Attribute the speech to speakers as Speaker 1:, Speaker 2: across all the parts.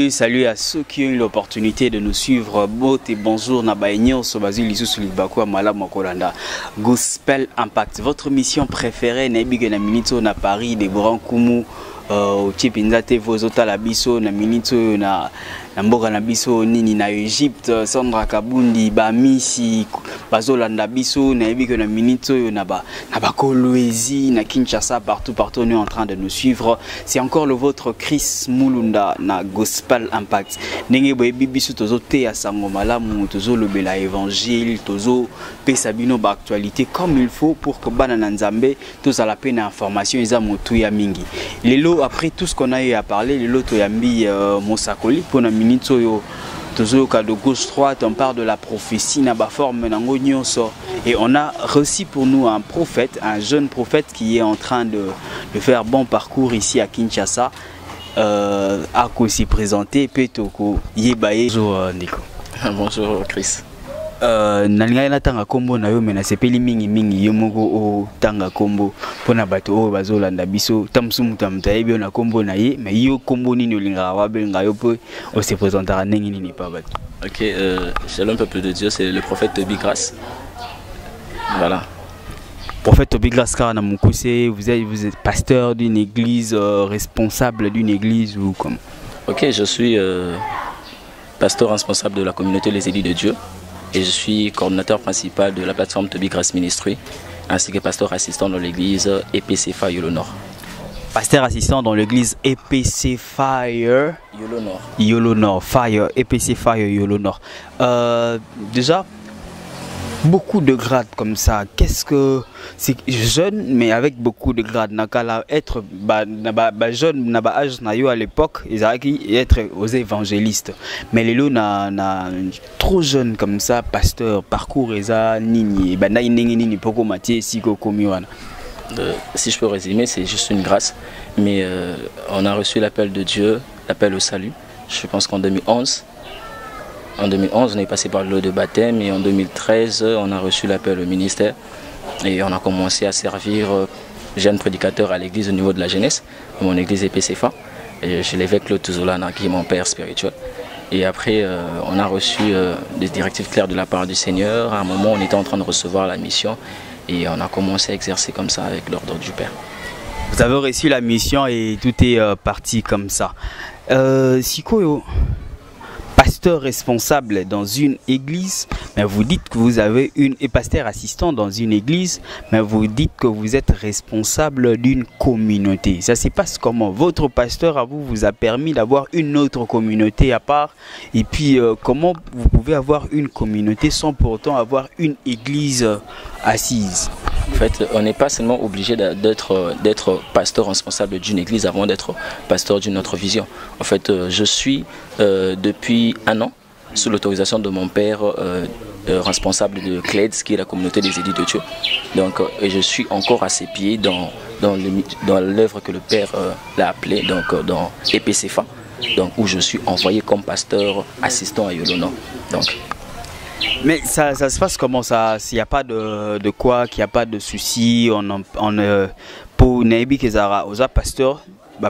Speaker 1: Salut à ceux qui ont eu l'opportunité de nous suivre. Bonjour Nabaïnion, Sobazil, Lissus, Libakwa, Malam, Makolanda. Gospel Impact, votre mission préférée, Naibig na Minito na Paris, des Grands Koumou, au Chipinza TV, Zota Labiso, na Minito na Mboga na biso nini na Egypte, Sandra Kabundi, Bamisi, Bazolanda biso, Naibig na Minito na Kolwezi, na Kinshasa, partout on est en train de nous suivre. C'est encore le vôtre Chris Mulunda na Gospel Impact. Nenge boyebi biso tozo te asango malamu, tozo lobela évangile, tozo pesa bino ba actualité comme il faut pour que bana na Nzambe toza la peine information eza motu ya mingi. Lelo après tout ce qu'on a eu à parler, lelo to yambi Mosakoli pour na minito yo tozo ka de gauche droite, on parle de la prophétie na ba forme nango nyonso et on a reçu pour nous un prophète, un jeune prophète qui est en train de faire bon parcours ici à Kinshasa. A aussi présenté Petoko Yebaye. Bonjour Nico.
Speaker 2: Bonjour Chris.
Speaker 1: Nalinga na tanga kombo na yo mena sepeli mingi yomoko o tanga kombo pona bato o bazolanda biso tamsumu tamtayebi na kombo na ye mais yo kombo nini olinga wabenga yo po o se présentera nengi nini pa bato.
Speaker 2: OK, shalom peuple de Dieu, c'est le prophète Toby Grace. Voilà.
Speaker 1: Prophète Toby Grace Karana Mukuse, vous êtes pasteur d'une église, responsable d'une église ou comme?
Speaker 2: OK, je suis pasteur responsable de la communauté Les Élus de Dieu et je suis coordinateur principal de la plateforme Toby Grace Ministry ainsi que pasteur assistant dans l'église EPC Fire Yolo Nord.
Speaker 1: Pasteur assistant dans l'église EPC Fire
Speaker 2: Yolo Nord.
Speaker 1: Yolo Nord, Fire, EPC Fire Yolo Nord. Déjà, beaucoup de grades comme ça. Qu'est-ce que c'est jeune mais avec beaucoup de grades? Nakala être jeune naba âge na yo à l'époque, ils allaient être aux évangélistes. Mais les lots na trop jeune comme ça, pasteur, parcours eza nini, banda nini poko matie siko komiwana.
Speaker 2: Si je peux résumer, c'est juste une grâce, mais on a reçu l'appel de Dieu, l'appel au salut. Je pense qu'en 2011. En 2011, on est passé par l'eau de baptême et en 2013, on a reçu l'appel au ministère et on a commencé à servir jeune prédicateur à l'église au niveau de la jeunesse, mon église EPCFA. Et je l'évêque Claude Touzolana qui est mon père spirituel. Et après, on a reçu des directives claires de la part du Seigneur. À un moment, on était en train de recevoir la mission et on a commencé à exercer comme ça avec l'ordre du Père.
Speaker 1: Vous avez reçu la mission et tout est parti comme ça. Sikoyo, pasteur responsable dans une église, mais vous dites que vous avez et pasteur assistant dans une église, mais vous dites que vous êtes responsable d'une communauté. Ça se passe comment? Votre pasteur à vous a permis d'avoir une autre communauté à part, et puis comment vous pouvez avoir une communauté sans pour autant avoir une église assise?
Speaker 2: En fait, on n'est pas seulement obligé d'être pasteur responsable d'une église avant d'être pasteur d'une autre vision. En fait, je suis depuis un an, sous l'autorisation de mon père, responsable de CLEDS, qui est la communauté des élus de Dieu. Donc, et je suis encore à ses pieds dans l'œuvre que le père l'a appelée, donc dans EPCFA, donc où je suis envoyé comme pasteur assistant à Yolo Nord. Donc.
Speaker 1: Mais ça se passe comment ça? S'il n'y a pas de quoi, qu'il n'y a pas de soucis, pour Naibi Kezara, aux pasteurs,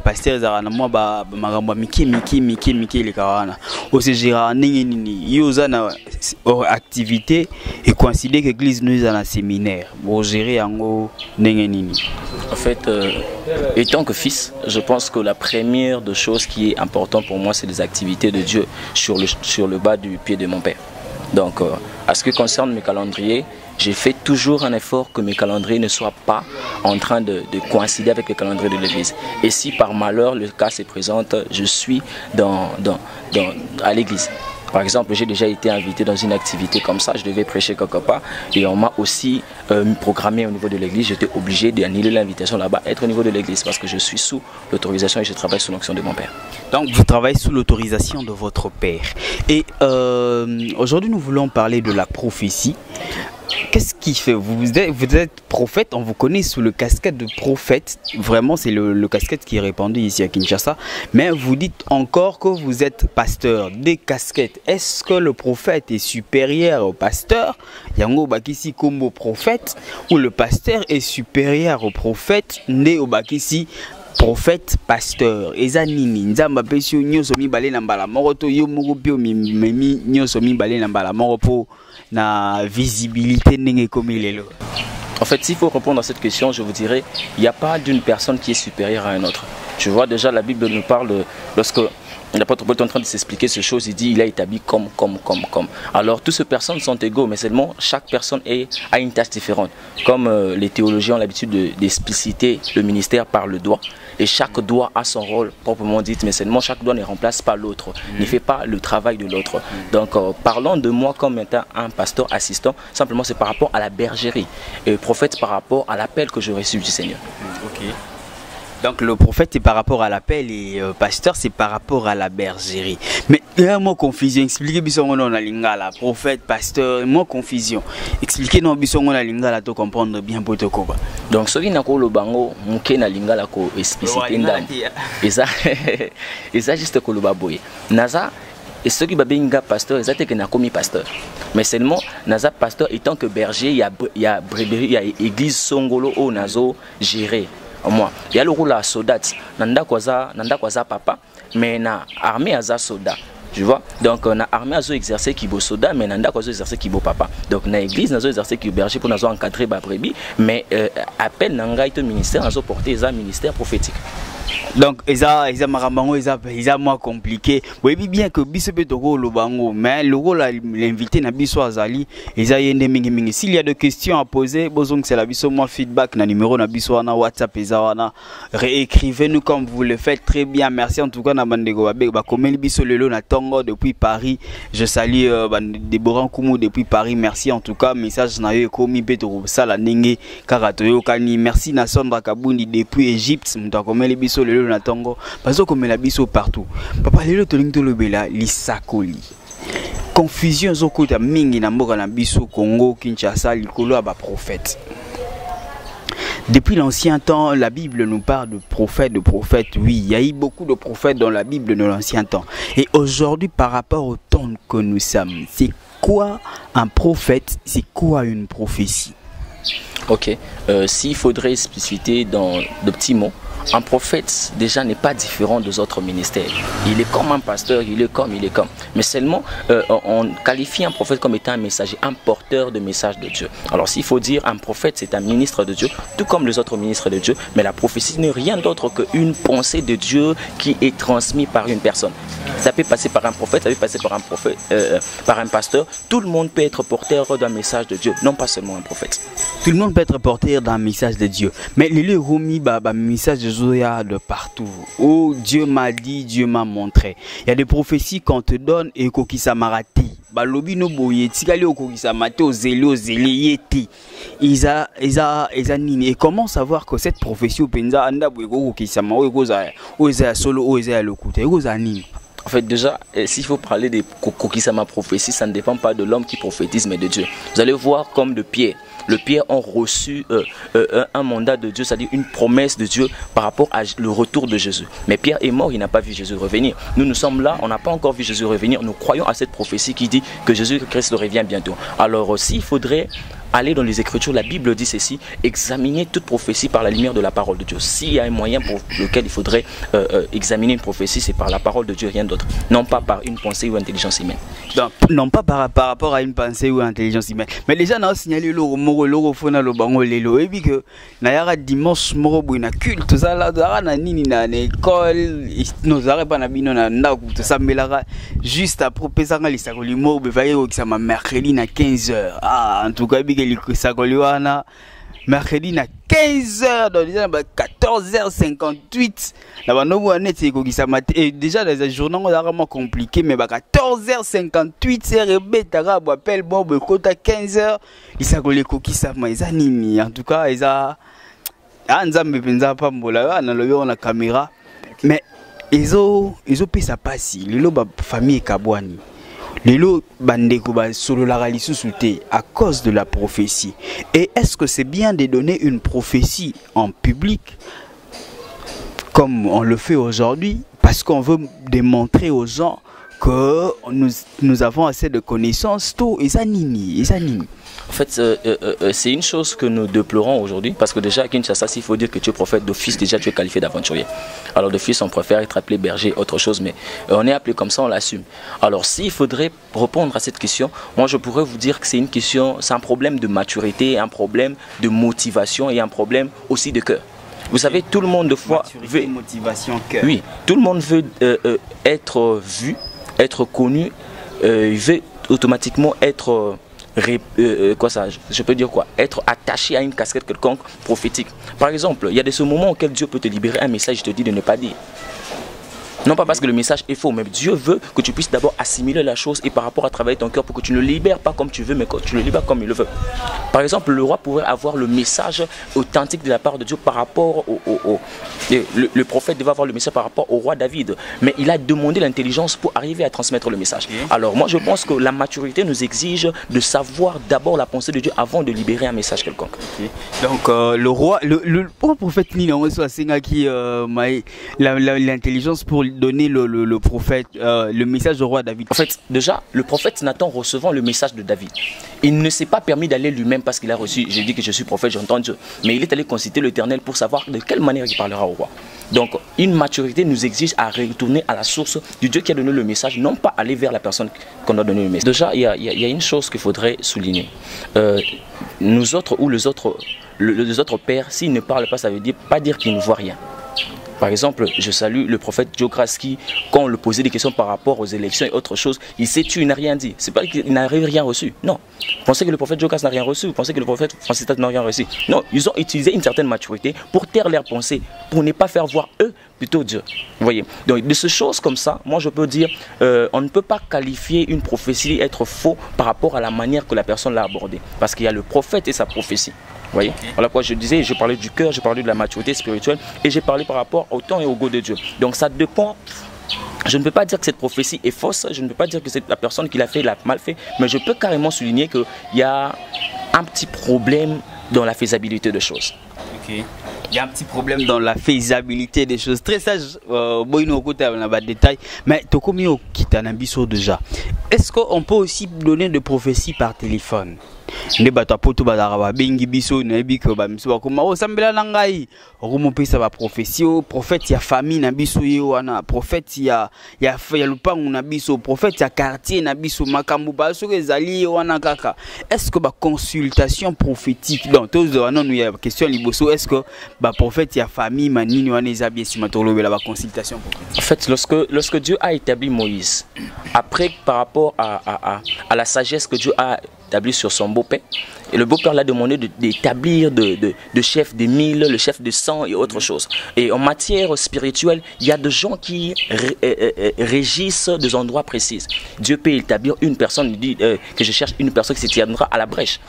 Speaker 1: pasteur Zara, moi, Maramba Miki les Kawana, au Sejira, Nini, Yozana, activité et coïncider que l'église nous a un séminaire, pour gérer en Nini.
Speaker 2: En fait, étant que fils, je pense que la première des choses qui est importante pour moi, c'est les activités de Dieu sur le bas du pied de mon père. Donc, à ce qui concerne mes calendriers, j'ai fait toujours un effort que mes calendriers ne soient pas en train de coïncider avec les calendriers de l'église. Et si par malheur le cas se présente, je suis à l'église. Par exemple, j'ai déjà été invité dans une activité comme ça, je devais prêcher quelque part et on m'a aussi programmé au niveau de l'église. J'étais obligé d'annuler l'invitation là-bas, être au niveau de l'église parce que je suis sous l'autorisation et je travaille sous l'onction de mon père.
Speaker 1: Donc vous travaillez sous l'autorisation de votre père. Et aujourd'hui nous voulons parler de la prophétie. Qu'est-ce qui fait? Vous êtes prophète, on vous connaît sous le casquette de prophète. Vraiment, c'est le casquette qui est répandu ici à Kinshasa. Mais vous dites encore que vous êtes pasteur. Des casquettes. Est-ce que le prophète est supérieur au pasteur? Yango Bakisi Kombo prophète. Ou le pasteur est supérieur au prophète? Né au Bakisi prophète, pasteur, eza nini nzamba pesio nyoso mibale na mbala moko to yo moko pio mimi nyoso mibale na mbala moko po na visibilité ndenge komi lelo.
Speaker 2: En fait, s'il faut répondre à cette question, je vous dirais, il n'y a pas d'une personne qui est supérieure à un autre. Tu vois, déjà, la Bible nous parle, lorsque l'apôtre Paul est en train de s'expliquer ces choses, il dit, il a établi comme. Alors, toutes ces personnes sont égaux, mais seulement chaque personne a une tâche différente. Comme les théologiens ont l'habitude d'expliciter le ministère par le doigt. Et chaque doigt a son rôle proprement dit, mais seulement chaque doigt ne remplace pas l'autre, ne fait pas le travail de l'autre. Donc, parlons de moi comme étant un pasteur assistant, simplement c'est par rapport à la bergerie. Et prophète par rapport à l'appel que j'ai reçu du Seigneur.
Speaker 1: Ok. Donc le prophète c'est par rapport à l'appel et pasteur c'est par rapport à la bergerie. Mais il y a une confusion. Expliquez bisongo na lingala prophète pasteur, moi confusion. Expliquez nous bisongo na lingala to comprendre bien pour to koba.
Speaker 2: Donc ce qui n'a ko lo bango muke na lingala ko expliciter ndam. Et ça juste ko lo baboye. Naza et ceux qui babenga pasteur, ils étaient que n'a commis pasteur. Mais seulement naza pasteur étant que berger, il y a brebis, il y a église songolo au nazo géré. Moi, il y a le rôle à soldat, nanda kwaza papa, mais na armée aza soldat, tu vois. Donc na armée azo exercer qui beau soldat, mais nanda kwazo exercer qui beau papa. Donc na église nazo exercer qui berger pour nazo encadrer ba brebis, mais appel nanga ito ministère nazo porter un ministère prophétique.
Speaker 1: Donc eza marambango eza moins compliqué. Oui bien que biso betoko lo bango, mais le rôle l'invité na biso azali eza yende mingi. S'il y a des questions à poser, bozong c'est la biso moi feedback na numéro na biso na WhatsApp eza wana. Réécrivez-nous comme vous le faites très bien. Merci en tout cas na bandego ba komeli biso lelo na Tongo depuis Paris. Je salue Déborah Koumou depuis Paris. Merci en tout cas message na yo komi betoko sala ndenge karatoyo kani. Merci na Sondra Kabundi depuis Égypte. Muta komeli biso lelo na Tongo parce que comme la biso partout papa lelo to lingto lobela lisakoli confusion zokota mingi na mboka na biso Congo Kinshasa likolo ba prophète. Depuis l'ancien temps, la Bible nous parle de prophètes, oui, il y a eu beaucoup de prophètes dans la Bible de l'ancien temps. Et aujourd'hui, par rapport au temps que nous sommes, c'est quoi un prophète, c'est quoi une prophétie?
Speaker 2: Ok, s'il faudrait expliciter dans de petits mots, un prophète déjà n'est pas différent des autres ministères. Il est comme un pasteur, il est comme. Mais seulement, on qualifie un prophète comme étant un messager, un porteur de message de Dieu. Alors s'il faut dire un prophète, c'est un ministre de Dieu, tout comme les autres ministres de Dieu. Mais la prophétie n'est rien d'autre qu'une pensée de Dieu qui est transmise par une personne. Ça peut passer par un prophète, ça peut passer par un prophète, par un pasteur. Tout le monde peut être porteur d'un message de Dieu, non pas seulement un prophète.
Speaker 1: Tout le monde peut être porteur d'un message de Dieu. Mais les Rumi, message de Zoya de partout. Oh, Dieu m'a dit, Dieu m'a montré. Il y a des prophéties qu'on te donne et qu'on samarati. Balobi no boye, tikali okokisa mate ozeli yeti. Isa nini. Et comment savoir que cette prophétie au penza anda boye kokisa ma oza solo oza lokuta. Oza nini.
Speaker 2: En fait, déjà, s'il faut parler de Kokisama prophétie, ça ne dépend pas de l'homme qui prophétise, mais de Dieu. Vous allez voir comme de Pierre. Le Pierre ont reçu un mandat de Dieu, c'est-à-dire une promesse de Dieu par rapport à le retour de Jésus. Mais Pierre est mort, il n'a pas vu Jésus revenir. Nous sommes là, on n'a pas encore vu Jésus revenir. Nous croyons à cette prophétie qui dit que Jésus-Christ revient bientôt. Alors aussi, il faudrait aller dans les Écritures. La Bible dit ceci: examiner toute prophétie par la lumière de la parole de Dieu. S'il y a un moyen pour lequel il faudrait examiner une prophétie, c'est par la parole de Dieu, rien d'autre. Non pas par une pensée ou intelligence humaine.
Speaker 1: Donc, non pas par rapport à une pensée ou intelligence humaine. Mais les gens ont signalé le fona le bango lelo et puis que na dimanche moro boina culte ça là na nini na école nous arrête pas na bino na ndaku to sambelaka juste après pesanga lisakoli mo be vaye ko kisama mercredi na 15h. Ah en tout cas bi ke lisakoli wana mercredi na 15h dans déjà 14h58 na banobu anete ko kisama déjà dans un journal vraiment compliqué mais 14h58 c'est rebeta ka bo appel bon be kota 15h isakoli ko kisama eza nini en tout cas eza nzambe penza pambola na loyo na caméra mais izo pesa pasi lelo ba famille kabwani lelo bandeko ba solo la lisusu te à cause de la prophétie. Et est-ce que c'est bien de donner une prophétie en public comme on le fait aujourd'hui parce qu'on veut démontrer aux gens que nous avons assez de connaissances, tout, et ça nini.
Speaker 2: En fait, c'est une chose que nous déplorons aujourd'hui, parce que déjà à Kinshasa, s'il faut dire que tu es prophète d'office, déjà tu es qualifié d'aventurier. Alors d'office, on préfère être appelé berger, autre chose, mais on est appelé comme ça, on l'assume. Alors s'il faudrait répondre à cette question, moi je pourrais vous dire que c'est une question, c'est un problème de maturité, un problème de motivation et un problème aussi de cœur. Vous savez, tout le monde de fois
Speaker 1: veut motivation, cœur.
Speaker 2: Oui, tout le monde veut être vu, être connu, il veut automatiquement être quoi ça, je peux dire quoi, être attaché à une casquette quelconque prophétique. Par exemple, il y a ce moments auxquels Dieu peut te libérer un message, il te dit de ne pas dire. Non pas parce que le message est faux, mais Dieu veut que tu puisses d'abord assimiler la chose et par rapport à travailler ton cœur pour que tu ne le libères pas comme tu veux, mais que tu le libères comme il le veut. Par exemple, le roi pourrait avoir le message authentique de la part de Dieu par rapport le prophète devait avoir le message par rapport au roi David, mais il a demandé l'intelligence pour arriver à transmettre le message. Alors moi je pense que la maturité nous exige de savoir d'abord la pensée de Dieu avant de libérer un message quelconque.
Speaker 1: Donc le roi, le prophète Nina, qui l'intelligence pour donner le prophète, le message au roi David.
Speaker 2: En fait, déjà, le prophète Nathan recevant le message de David, il ne s'est pas permis d'aller lui-même parce qu'il a reçu, j'ai dit que je suis prophète, j'entends Dieu, mais il est allé consulter l'Éternel pour savoir de quelle manière il parlera au roi. Donc, une maturité nous exige à retourner à la source du Dieu qui a donné le message, non pas aller vers la personne qu'on a donné le message. Déjà, il y a une chose qu'il faudrait souligner. Nous autres ou les autres pères, s'ils ne parlent pas, ça veut dire pas dire qu'ils ne voient rien. Par exemple, je salue le prophète Jokas qui, quand on lui posait des questions par rapport aux élections et autre chose, il s'est tué, il n'a rien dit. C'est pas qu'il n'a rien reçu. Non. Vous pensez que le prophète Jokas n'a rien reçu? Vous pensez que le prophète Francis n'a rien reçu? Non. Ils ont utilisé une certaine maturité pour taire leurs pensées, pour ne pas faire voir eux plutôt Dieu. Vous voyez? Donc de ces choses comme ça, moi je peux dire, on ne peut pas qualifier une prophétie être faux par rapport à la manière que la personne l'a abordée. Parce qu'il y a le prophète et sa prophétie. Vous voyez? Voilà quoi je disais, je parlais du cœur, je parlais de la maturité spirituelle et j'ai parlé par rapport au temps et au goût de Dieu. Donc ça dépend. Je ne peux pas dire que cette prophétie est fausse, je ne peux pas dire que la personne qui l'a fait l'a mal fait, mais je peux carrément souligner qu'il y a un petit problème dans la faisabilité des choses.
Speaker 1: Ok. Il y a un petit problème dans la faisabilité des choses. Très sage, détail. Mais Tokomi Kitanabiso déjà. Est-ce qu'on peut aussi donner des prophéties par téléphone? Ne bata poto bazaraba bengi biso na biko ba miso bakoma o sambela nangai okumopesa ba prophétie prophète ya famille na biso ye wana prophète ya lupangu na biso prophète ya quartier na biso makambu ba so ezali wana kaka. Est-ce que ba consultation prophétique donc tous wana nous ya question liboso est-ce que ba prophète ya famille manini wana ezabie simatolobela ba consultation prophétique?
Speaker 2: En fait lorsque Dieu a établi Moïse après par rapport à la sagesse que Dieu a établi sur son beau-père. Et le beau-père l'a demandé d'établir de chef de 1000, le chef de 100 et autre chose. Et en matière spirituelle, il y a des gens qui régissent des endroits précis. Dieu peut établir une personne, il dit que je cherche une personne qui se tiendra à la brèche.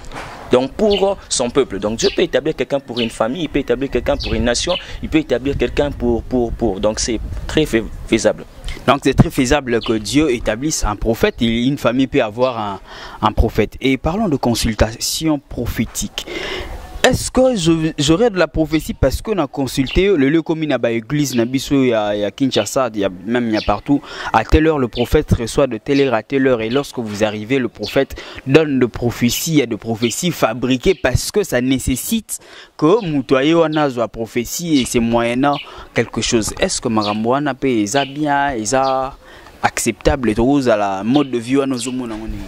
Speaker 2: Donc pour son peuple. Donc Dieu peut établir quelqu'un pour une famille, il peut établir quelqu'un pour une nation, il peut établir quelqu'un pour. Donc c'est très faisable.
Speaker 1: Donc c'est très faisable que Dieu établisse un prophète et une famille peut avoir un prophète. Et parlons de consultation prophétique. Est-ce que j'aurais de la prophétie parce qu'on a consulté le lieu comme il y a l'église, il y a Kinshasa, il y a même il y a partout. À telle heure le prophète reçoit de telle heure à telle heure et lorsque vous arrivez le prophète donne de prophéties, il y a de prophéties fabriquées parce que ça nécessite que mutoye wana soit prophétie et c'est moyennant quelque chose. Est-ce que Maramboana peut eza bien, eza acceptable et tout à la mode de vie wana zomona ngoni?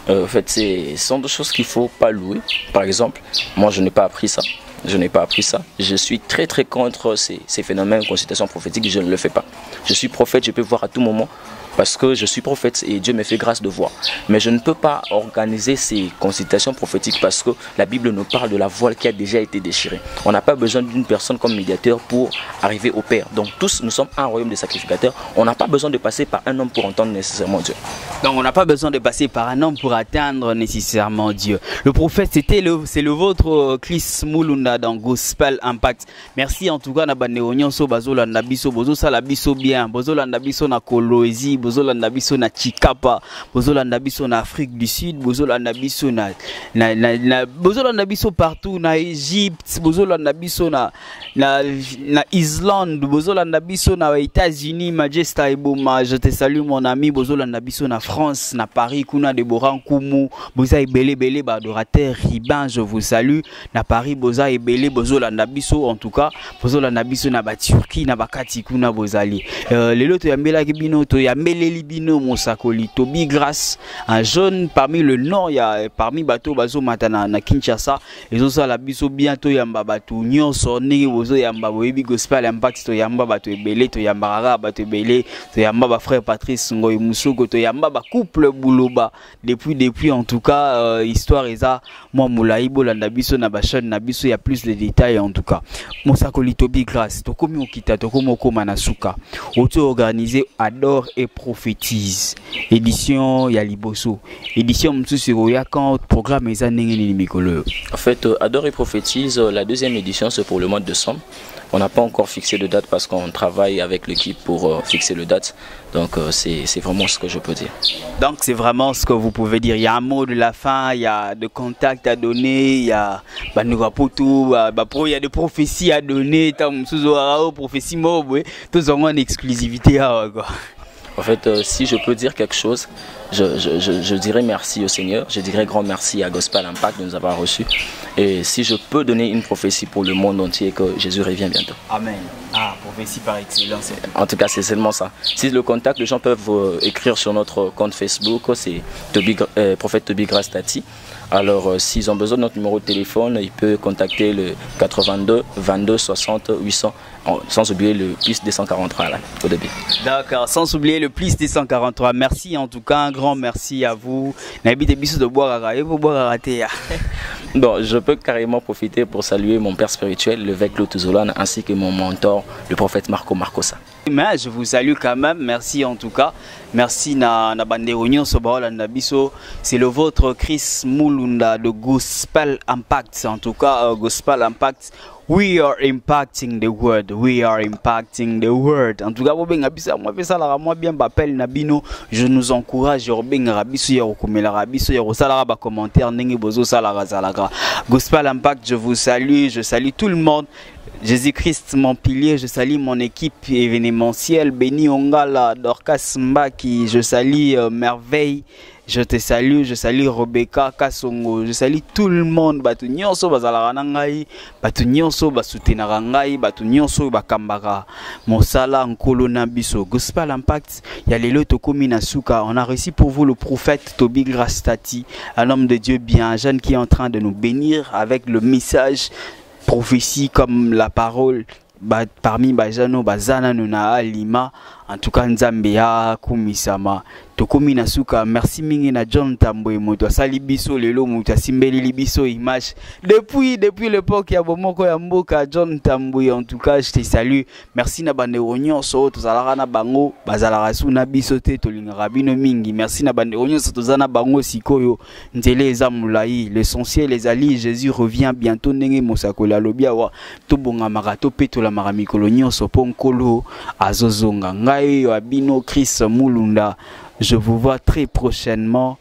Speaker 2: En fait, ce sont des choses qu'il ne faut pas louer. Par exemple, moi je n'ai pas appris ça. Je n'ai pas appris ça. Je suis très contre ces phénomènes de consultation prophétique. Je ne le fais pas. Je suis prophète, je peux voir à tout moment. Parce que je suis prophète et Dieu me fait grâce de voir. Mais je ne peux pas organiser ces consultations prophétiques parce que la Bible nous parle de la voile qui a déjà été déchirée. On n'a pas besoin d'une personne comme médiateur pour arriver au Père. Donc tous, nous sommes un royaume de sacrificateurs. On n'a pas besoin de passer par un homme pour entendre nécessairement Dieu.
Speaker 1: Donc on n'a pas besoin de passer par un homme pour atteindre nécessairement Dieu. Le prophète, c'est le vôtre Chris Mulunda dans Gospel Impact. Merci en tout cas na baneonyo so bazolanda biso bozo sala biso bien, bozolanda biso na koloezi bozolanda biso na Chikapa, bozolanda biso na Afrique du Sud, bozolanda biso bozolanda biso partout na Égypte, bozolanda biso na Islande, bozolanda biso na États-Unis, Majesta Eboma, je te salue mon ami, bozolanda biso na France, na Paris, kuna Deborah Nkumu, boza ebele adorateur Riban, je vous salue, na Paris boza ebele bozolanda biso, en tout cas bozolanda biso na ba Turquie, na bakati kuna bozali. Lelo to yambela bino, to yambeleli bino Mosakoli, Toby Grace, un jeune parmi le nord, il y a parmi bateau bazo matana na Kinshasa, et zo la biso bientôt yamba bato nyonso ndenge bozo yamba boyebi gospel impact to yamba bato ebele to yamba rara bato ebele to yamba ba frère Patrice Ngoy Musoko to yamba ba couple Bouloba depuis en tout cas histoire eza moi moulayi bolanda biso na ba chaîne na biso, il y a plus de détails en tout cas. Mosakoli Toby Grace to komi okita to komo koma na suka auto organisé Adore et prophétise édition ya liboso édition msusu ya quand programme eza ndenge ni mikolo.
Speaker 2: En fait Adore et prophétise la deuxième édition c'est pour le mois de décembre. On n'a pas encore fixé de date parce qu'on travaille avec l'équipe pour fixer le date. Donc c'est vraiment ce que je peux dire.
Speaker 1: Donc c'est vraiment ce que vous pouvez dire. Il y a un mot de la fin, il y a de contacts à donner, il y a il y a des prophéties à donner, prophétie mob, tous ont une exclusivité.
Speaker 2: En fait, si je peux dire quelque chose, je dirais merci au Seigneur, je dirais grand merci à Gospel Impact de nous avoir reçus. Et si je peux donner une prophétie pour le monde entier, que Jésus revient bientôt.
Speaker 1: Amen. Ah, prophétie par excellence.
Speaker 2: En tout cas, c'est seulement ça. Si le contact, les gens peuvent écrire sur notre compte Facebook, c'est Prophète Toby Grace Tati. Alors, s'ils ont besoin de notre numéro de téléphone, ils peuvent contacter le 82 22 60 800, sans oublier le plus 243 là, au début.
Speaker 1: D'accord, sans oublier le plus 243. Merci en tout cas, un grand merci à vous.
Speaker 2: Bon, je peux carrément profiter pour saluer mon père spirituel, l'évêque Lotuzolan, ainsi que mon mentor, le prophète Marco Marcosa.
Speaker 1: Mais je vous salue quand même, merci en tout cas. Merci na banderonion sobaola nabiso. C'est le vôtre Chris Mulunda de Gospel Impact. En tout cas, Gospel Impact. We are impacting the world. We are impacting the world. En tout cas, moi bien m'appelle Nabino. Je nous encourage. Gospel Impact, je vous salue. Je salue tout le monde. Jésus-Christ, mon pilier, je salue mon équipe événementielle, Béni Ongala, Dorcas Mbaki, je salue Merveille, je te salue, je salue Rebecca Kasongo, je salue tout le monde, batu nyonso bazalaka na ngai, batu nyonso basutenaka ngai, batu nyonso bakambaka mosala nkolo na biso. Gospel Impact, ya lelo tokomi na suka, on a reçu pour vous le prophète Toby Grace Tati, un homme de Dieu bien, un jeune qui est en train de nous bénir avec le message prophétie comme la parole parmi Bajano Bazana Nuna Lima en tout cas Nzambe ya kumisama tokomi na suka. Merci mingi na John Tambwe moto asali biso lelo moto asimbeli biso image depuis l'époque ya bomoko ya mboka John Tambwe. En tout cas je te salue, merci na bandeko nyonso tozalaka na bango bazalaka suna biso te tolingaka bino mingi. Merci na bandeko nyonso tozana bango sikoyo nzele eza mulayi. L'essentiel ezali Jésus revient bientôt ndenge Mosakoli alobi awa tobonga makato petola makamikolo nyonso po nkolo azozonga. Ngai abino Chris Mulunda, je vous vois très prochainement